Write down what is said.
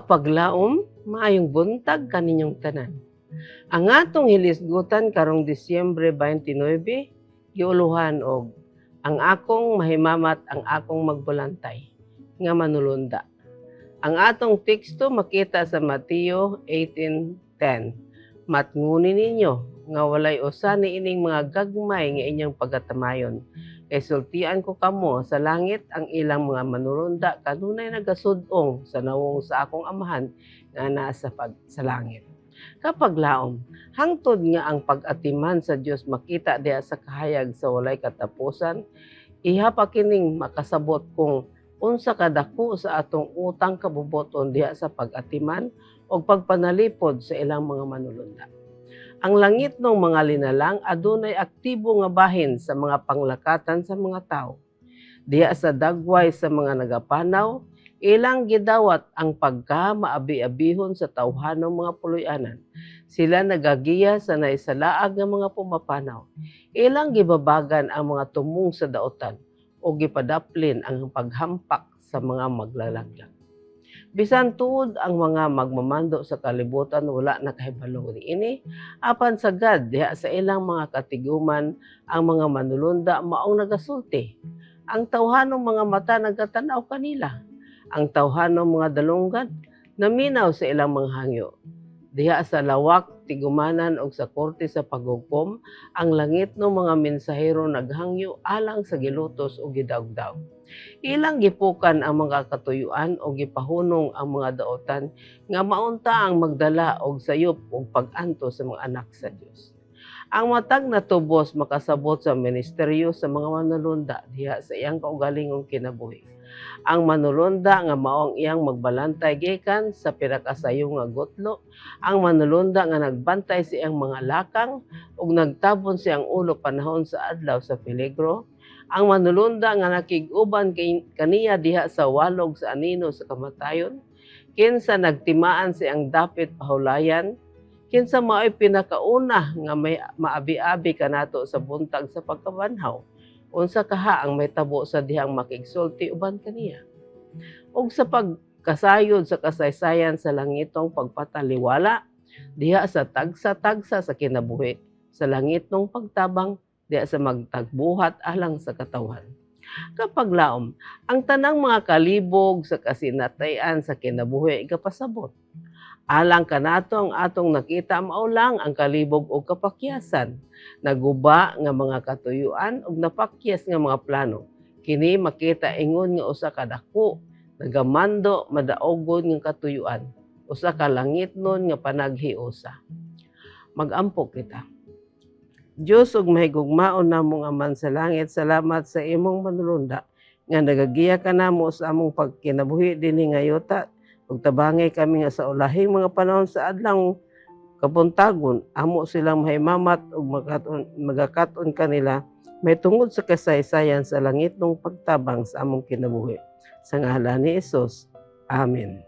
Kapaglaom, maayong buntag kaninyong tanan. Ang atong hilisgutan karong Disyembre 29, giuluhan og ang akong mahimamat ang akong magbulantay nga manulunda. Ang atong teksto makita sa Mateo 18:10. Matnguni ninyo nga walay usa ni ining mga gagmay nga inyong pagatamayon. Kay sultian ko kamo sa langit ang ilang mga manulunda kanunay nagasud-ong sa nawong sa akong amahan nga naa sa langit. Kapag laom, hangtod nga ang pag-atiman sa Dios makita diha sa kahayag sa walay katapusan, iha pa kining makasabot kung unsa kadako sa atong utang kabuboton diha sa pag-atiman o pagpanalipod sa ilang mga manulunda. Ang langit ng mga linalang adunay aktibo nga bahin sa mga panglakatan sa mga tao. Diha sa dagway sa mga nagapanaw, ilang gidawat ang pagka-maabi-abihon sa tawhanong mga puloy-anan. Sila nagagiya sa naisalaag nga mga pumapanaw. Ilang gibabagan ang mga tumong sa daotan o gipadaplin ang paghampak sa mga maglalaglag. Bisan tuod ang mga magmamando sa kalibutan wala nakahibalo niini, apan sagad diha sa ilang mga katiguman ang mga manulunda maong nagasulti. Ang tawhanong mga mata nagatanaw kanila. Ang tawhanong mga dalungan naminaw sa ilang mga hangyo. Diha sa lawak, tigumanan o sa korte sa paghukom, ang langit ng mga mensahero naghangyo alang sa gilutos o gidawdaw. Ilang gipukan ang mga katuyuan o gipahunong ang mga daotan nga maunta ang magdala og sayop o pag-anto sa mga anak sa Dios. Ang matag natubos makasabot sa ministeryo sa mga manulunda diha sa iyang kaugalingong kinabuhi. Ang manulunda nga maong iyang magbalantay gikan sa pirakasayo nga gutlo, ang manulunda nga nagbantay sa iyang mga lakang ug nagtabon siyang ulo panahon sa adlaw sa peligro, ang manulunda nga nakig-uban kaniya diha sa walog sa anino sa kamatayon, kinsa nagtimaan siyang dapit pahulayan, kinsa mao'y pinakauna nga may maabi-abi kanato sa buntag sa pagkabanhaw, unsa kaha ang may tabo sa dihang makigsulti uban kaniya. Ug sa pagkasayod sa kasaysayan sa langitong pagpataliwala, diha sa tagsa-tagsa sa kinabuhi, sa langitong pagtabang, diha sa magtagbuhat alang sa katawan. Kapag laom, ang tanang mga kalibog sa kasinatayan sa kinabuhi kapasabot. Alang kanato ang atong nakita mao lang ang kalibog o kapakyasan, naguba nga mga katuyuan ug napakyas nga mga plano. Kini makita ingon nga usa ka dako, nagamando madaogon nga katuyuan, usa ka langitnon nga panaghiusa. Mag-ampo kita. Diyos ug mahigugmaon namong Aman sa langit, salamat sa imong manulunda nga nagagiya ka namo sa among pagkinabuhi dinhi nga yuta. Ug tabangay kami nga sa ulahing mga panahon sa adlang kapuntagon, amo silang mahimamat ug magakaton kanila may tungod sa kasaysayan sa langit ng pagtabang sa among kinabuhi. Sa ngalan ni Hesus. Amen.